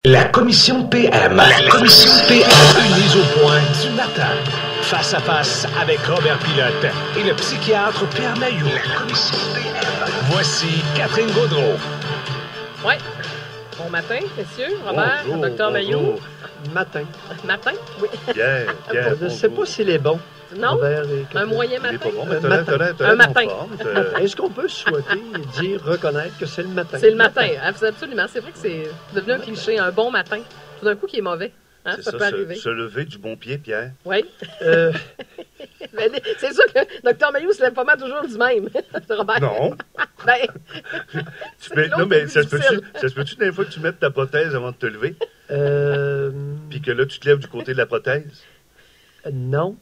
La commission PM. La commission PM. Une mise au point du matin. Face à face avec Robert Pilote et le psychiatre Pierre Mailloux. La commission PM. Voici Catherine Gaudreault. Oui. Bon matin, messieurs. Robert, bonjour, docteur Mailloux. Matin. Matin? Oui. Bien, Je ne sais pas s'il est bon. Non? Robert un moyen Il est matin? pas bon, mais matin. t'as Un matin. Est-ce qu'on peut souhaiter dire, reconnaître que c'est le matin? C'est le matin. Absolument. C'est vrai que c'est devenu un cliché. Un bon matin. Tout d'un coup, qui est mauvais. Hein? C'est Ça peut arriver. se lever du bon pied, Pierre. Oui. Euh, Mais c'est sûr que docteur Mailloux se lève pas mal toujours du même. Robert. Non. Ben, Non, mais ça se difficile. peut-tu des fois que tu mettes ta prothèse avant de te lever, euh, puis que là, tu te lèves du côté de la prothèse? non.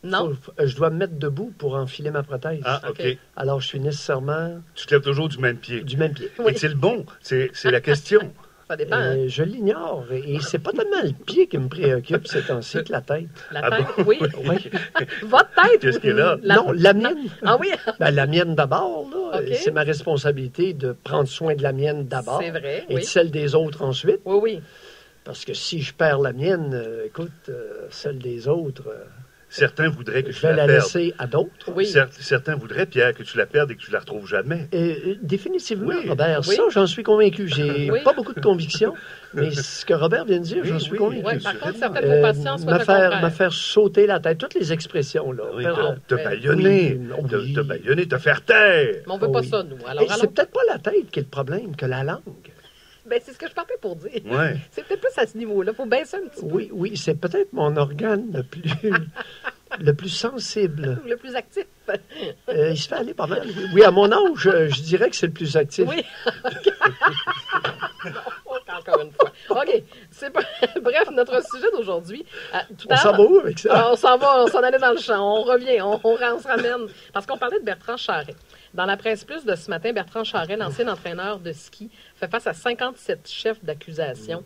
non. Je dois me mettre debout pour enfiler ma prothèse. Ah, OK. OK. Alors, je suis nécessairement Tu te lèves toujours du même pied. du même pied. Oui. Est-il bon? C'est la question. Ça dépend. Hein? Je l'ignore. Et c'est pas tellement le pied qui me préoccupe ces temps-ci que la tête. La Ah tête, bon? oui. Oui. Votre tête. Qu'est-ce qu'il y a là? Non, la mienne. Ah oui, Ben, la mienne d'abord. Là. OK. C'est ma responsabilité de prendre soin de la mienne d'abord. c'est vrai. Et de Oui. celle des autres ensuite. Oui, oui. Parce que si je perds la mienne, écoute, celle des autres, Certains voudraient que je tu vais la la perdes. laisser à d'autres. Oui. Certains voudraient, Pierre, que tu la perdes et que tu la retrouves jamais. Définitivement, Oui. Robert, Oui. ça, j'en suis convaincu. J'ai Oui. pas beaucoup de conviction, mais ce que Robert vient de dire, Oui, j'en suis oui. convaincu. Oui, par contre, certaines Euh, vos patients souhaitent me le faire, contraire. me faire sauter la tête, toutes les expressions, là. Oui, Perdre- te mais- baïonner. Oui. Te baïonner, te faire taire. Mais on veut pas Oui. ça, nous. Alors, Et c'est allons. peut-être pas la tête qui est le problème, que la langue. Ben, c'est ce que je partais pour dire. Ouais. C'est peut-être plus à ce niveau-là. Faut baisser un petit Oui, oui, c'est peut-être mon organe le plus sensible. peu. Le plus actif. Il se fait aller pas mal. Oui, à mon âge, je dirais que c'est le plus actif. Oui. Encore une fois. OK. C'est pas... Bref, notre sujet d'aujourd'hui. Tout à On s'en l'heure- va où avec ça? On s'en va, on s'en allait dans le champ. On revient, on se ramène. Parce qu'on parlait de Bertrand Charret. Dans la presse plus de ce matin, Bertrand Charret, l'ancien entraîneur de ski, fait face à 57 chefs d'accusation.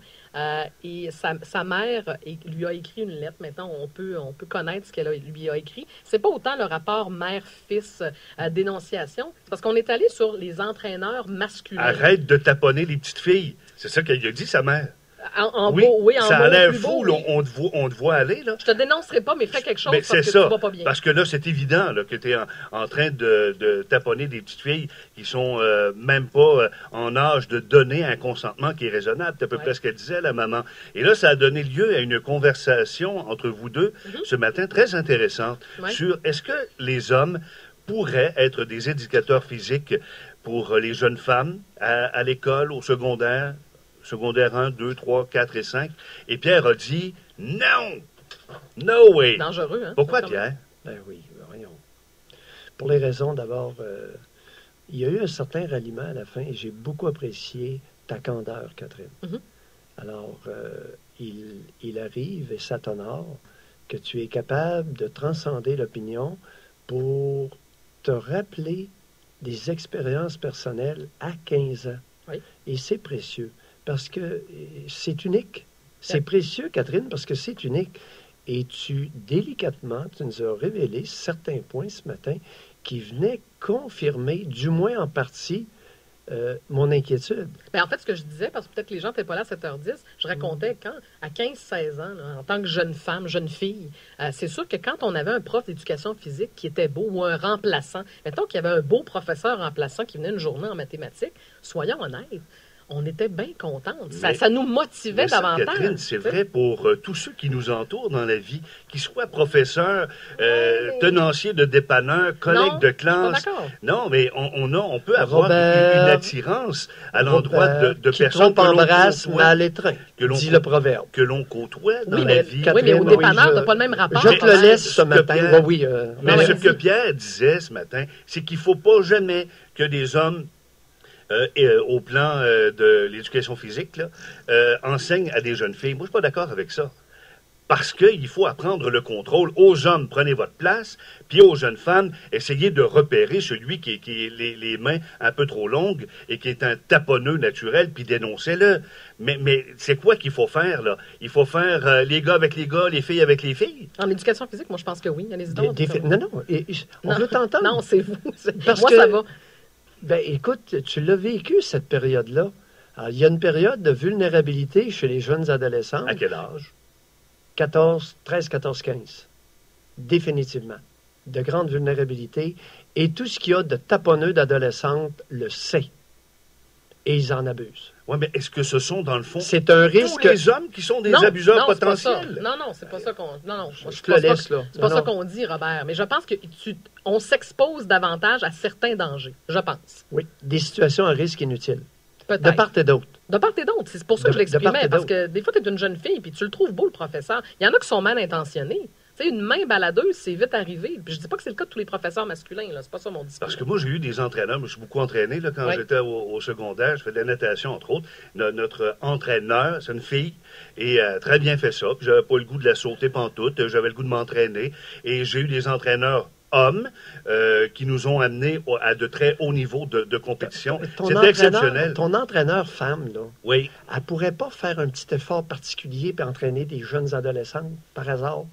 Et sa mère lui a écrit une lettre. Maintenant, on peut connaître ce qu'elle lui a écrit. C'est pas autant le rapport mère-fils dénonciation. C'est parce qu'on est allé sur les entraîneurs masculins. Arrête de taponner les petites filles. C'est ça qu'elle a dit, sa mère. En Oui, beau, oui, en ça a beau, l'air plus fou, beau, là, oui. on te voit aller, là. Je te dénoncerai pas, mais fais quelque chose Mais parce c'est que ça, tu vas pas bien. parce que là, c'est évident là, que tu es en train de taponner des petites filles qui sont même pas en âge de donner un consentement qui est raisonnable. C'est à peu Ouais. près ce qu'elle disait, la maman. Et là, ça a donné lieu à une conversation entre vous deux ce matin très intéressante Ouais. sur est-ce que les hommes pourraient être des éducateurs physiques pour les jeunes femmes à l'école, au secondaire 1, 2, 3, 4 et 5. Et Pierre a dit non! No way! Dangereux, hein? Pourquoi, Comme- Pierre? Ben oui, voyons. Pour les raisons, d'abord, il y a eu un certain ralliement à la fin et j'ai beaucoup apprécié ta candeur, Catherine. Mhm. Alors, il arrive et ça t'honore que tu es capable de transcender l'opinion pour te rappeler des expériences personnelles à 15 ans. Oui. Et c'est précieux parce que c'est unique. C'est Ouais. précieux, Catherine, parce que c'est unique. Et délicatement, tu nous as révélé certains points ce matin qui venaient confirmer, du moins en partie, mon inquiétude. Ben, en fait, ce que je disais, parce que peut-être que les gens n'étaient pas là à 7h10, je racontais quand, à 15-16 ans, là, en tant que jeune femme, jeune fille, c'est sûr que quand on avait un prof d'éducation physique qui était beau ou un remplaçant, mettons qu'il y avait un beau professeur remplaçant qui venait une journée en mathématiques, soyons honnêtes, on était bien contentes. Mais- Ça nous motivait Mais ça, davantage. Catherine, c'est tu sais. vrai pour tous ceux qui nous entourent dans la vie, qu'ils soient professeurs, Ouais. tenanciers de dépanneurs, collègues Non, de je suis pas classe. d'accord. Non, mais on peut avoir Robert, une attirance à l'endroit de qui personnes trompe que l'on embrasse côtoie, mal étreint, que l'on dit co- le proverbe. que l'on côtoie dans Oui, la mais, vie. oui, mais au Catherine, dépanneur, oui, t'as pas le même rapport. Je te le laisse ce Ce que matin. Pierre- Oui, Mais Non, ce mais que vas-y. Pierre disait ce matin, c'est qu'il ne faut pas jamais que des hommes, au plan de l'éducation physique, là, enseignent à des jeunes filles. Moi, je ne suis pas d'accord avec ça. Parce qu'il faut apprendre le contrôle. Aux hommes, prenez votre place, puis aux jeunes femmes, essayez de repérer celui qui a les mains un peu trop longues et qui est un taponneux naturel, puis dénoncez-le. Mais c'est quoi qu'il faut faire, là? Il faut faire les gars avec les gars, les filles avec les filles. En éducation physique, moi, je pense que oui. Allez-y donc. Non, non, on veut t'entendre. Non, c'est vous. Parce Moi, que- ça va. Ben, écoute, tu l'as vécu, cette période-là. Alors, il y a une période de vulnérabilité chez les jeunes adolescents. À quel âge? 13, 14, 15. Définitivement. De grande vulnérabilité. Et tout ce qu'il y a de taponneux d'adolescentes le sait. Et ils en abusent. Oui, mais est-ce que ce sont, dans le fond, C'est un tous risque. les hommes qui sont des abuseurs potentiels? Non, c'est pas ça qu'on... Non, Je te le laisse, là. C'est pas Non, ça non. qu'on dit, Robert. Mais je pense on s'expose davantage à certains dangers. Je pense. Oui, des situations à risque inutile. Peut-être. De part et d'autre. De part et d'autre. C'est pour ça que je De part l'exprimais. et Parce d'autre. que des fois, tu es une jeune fille puis tu le trouves beau, le professeur. Il y en a qui sont mal intentionnés. Tu sais, une main baladeuse, c'est vite arrivé. Puis je dis pas que c'est le cas de tous les professeurs masculins. Là. C'est pas ça mon discours. Parce que moi, j'ai eu des entraîneurs. Moi, je suis beaucoup entraîné là, quand Oui. j'étais au secondaire. Je fais de la natation, entre autres. Notre entraîneur, c'est une fille, et très bien fait ça. Puis j'avais pas le goût de la sauter pantoute. J'avais le goût de m'entraîner. Et j'ai eu des entraîneurs hommes qui nous ont amenés à de très hauts niveaux de compétition. C'était exceptionnel. Ton entraîneur femme, là, Oui. elle pourrait pas faire un petit effort particulier et entraîner des jeunes adolescentes, par hasard?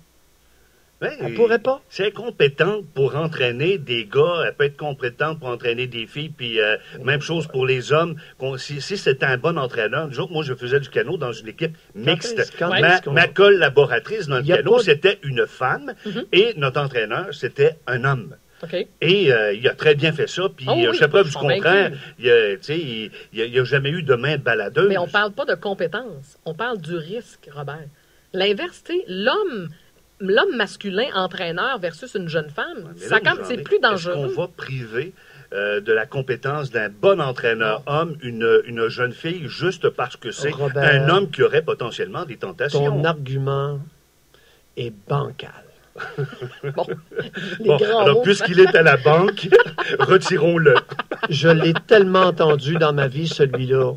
Ouais, Elle pourrait pas. C'est compétente pour entraîner des gars, elle peut être compétente pour entraîner des filles, puis même chose pour les hommes. Si c'était un bon entraîneur, nous autres, moi je faisais du canot dans une équipe mixte. Ma collaboratrice dans le canot, c'était une femme, et notre entraîneur, c'était un homme. OK. Et il a très bien fait ça, puis Oh oui, je sais pas, je du suis contraire, convaincue. il n'y a jamais eu de main baladeuse. Mais on parle pas de compétence. On parle du risque, Robert. L'inverse, tu sais, l'homme masculin entraîneur versus une jeune femme, Mais ça, là, c'est plus dangereux. Est-ce qu'on va priver de la compétence d'un bon entraîneur homme une jeune fille juste parce que c'est Robert, un homme qui aurait potentiellement des tentations? Ton argument est bancal. Bon, les Bon, grands alors, mots. puisqu'il est à la banque, retirons-le. Je l'ai tellement entendu dans ma vie, celui-là,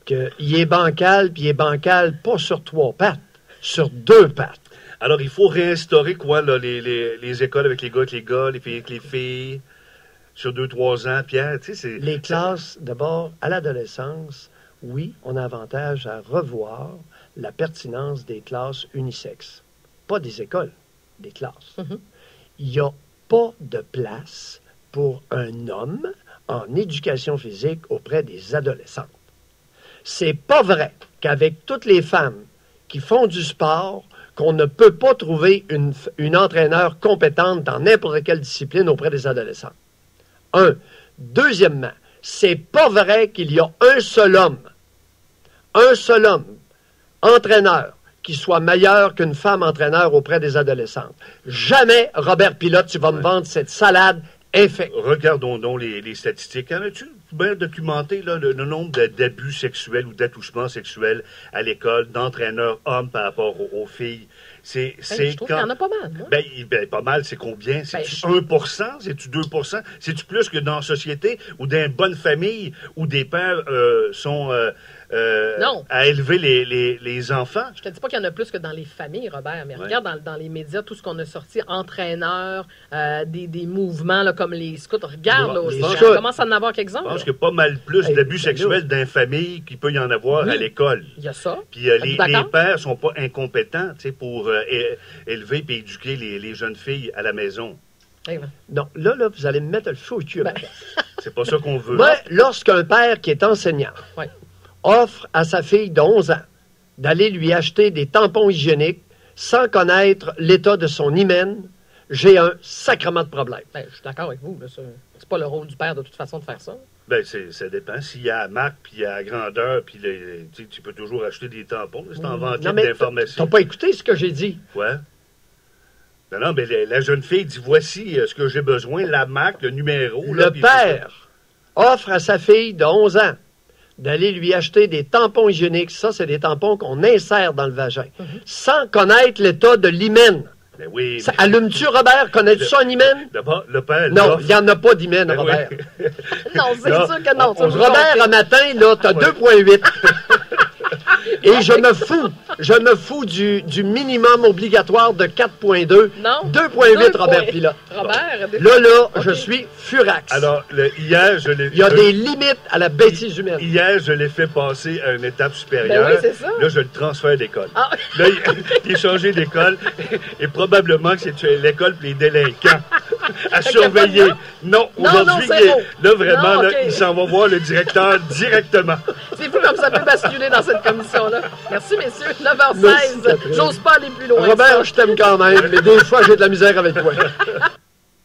qu'il est bancal, puis il est bancal pas sur 3 pattes, sur 2 pattes. Alors, il faut réinstaurer quoi, là, les écoles avec les gars, les filles avec les filles, sur 2-3 ans, Pierre, tu sais, c'est... Les classes, d'abord, à l'adolescence, oui, on a avantage à revoir la pertinence des classes unisexes. Pas des écoles, des classes. Mhm. Il n'y a pas de place pour un homme en éducation physique auprès des adolescentes. C'est pas vrai qu'avec toutes les femmes qui font du sport, qu'on ne peut pas trouver une entraîneur compétente dans n'importe quelle discipline auprès des adolescents. Deuxièmement, c'est pas vrai qu'il y a un seul homme, entraîneur, qui soit meilleur qu'une femme entraîneur auprès des adolescentes. Jamais, Robert Pilote, tu vas me vendre cette salade infecte. Regardons donc les statistiques. En as-tu bien documenté là, le nombre d'abus sexuels ou d'attouchements sexuels à l'école d'entraîneurs hommes par rapport aux filles? Je trouve qu'il y en a pas mal, moi. Ben, pas mal, c'est combien? C'est-tu Ben, 1%? C'est-tu 2%? C'est-tu plus que dans la société ou dans une bonne famille où des pères sont Non. à élever les enfants? Je te dis pas qu'il y en a plus que dans les familles, Robert, mais regarde dans les médias tout ce qu'on a sorti, entraîneurs, des mouvements là, comme les scouts. Regarde, là, Les on scouts. commence à en avoir quelques-uns. Je pense là. qu'il y a pas mal plus Hey, d'abus ben sexuels dans les familles qu'il peut y en avoir à l'école. Il y a ça. Puis les d'accord? pères sont pas incompétents pour élever et éduquer les jeunes filles à la maison. Eh ben, Non, là, vous allez me mettre le feu au cul. madame. C'est pas ça qu'on veut. Moi, lorsqu'un père qui est enseignant Ouais. offre à sa fille de 11 ans d'aller lui acheter des tampons hygiéniques sans connaître l'état de son hymen, j'ai un sacrement de problème. ben, je suis d'accord avec vous. Là, c'est pas le rôle du père de toute façon de faire ça. Ben, ça dépend. S'il y a la marque, puis il y a la grandeur, puis tu peux toujours acheter des tampons. C'est en vente Non, mais d'informations. t'as pas écouté ce que j'ai dit. Ouais. Non, mais la jeune fille dit, voici ce que j'ai besoin, la marque, le numéro. là, Le puis père offre à sa fille de 11 ans d'aller lui acheter des tampons hygiéniques. Ça, c'est des tampons qu'on insère dans le vagin, sans connaître l'état de l'hymen. Ben oui. Ça, allumes-tu, Robert? Connais-tu ça, un hymen? D'abord, le père. Non, l'offre. il n'y en a pas d'hymen, Ben oui. Robert. Non, c'est Là, sûr que non. ça, je vous Robert, un matin, là, t'as 2,8. Et je me fous du minimum obligatoire de 4,2. Non. 2,8, Robert Pilote. Robert, Là, OK. je suis furax. Alors, hier, je l'ai... Il y a des limites à la bêtise humaine. Hier, je l'ai fait passer à une étape supérieure. Ben oui, c'est ça. Là, je le transfère d'école. Ah. Là, il est changé d'école et probablement que c'est l'école pour les délinquants. à Fait qu'il y a pas de surveiller. note? Non, Non, aujourd'hui, non, zéro. là, vraiment, Non, là, ok. il s'en va voir le directeur directement. C'est fou comme ça peut basculer dans cette commission-là. Merci, messieurs. Merci, 9h16. Catherine. J'ose pas aller plus loin. que Robert, ça. je t'aime quand même, mais des fois, j'ai de la misère avec toi.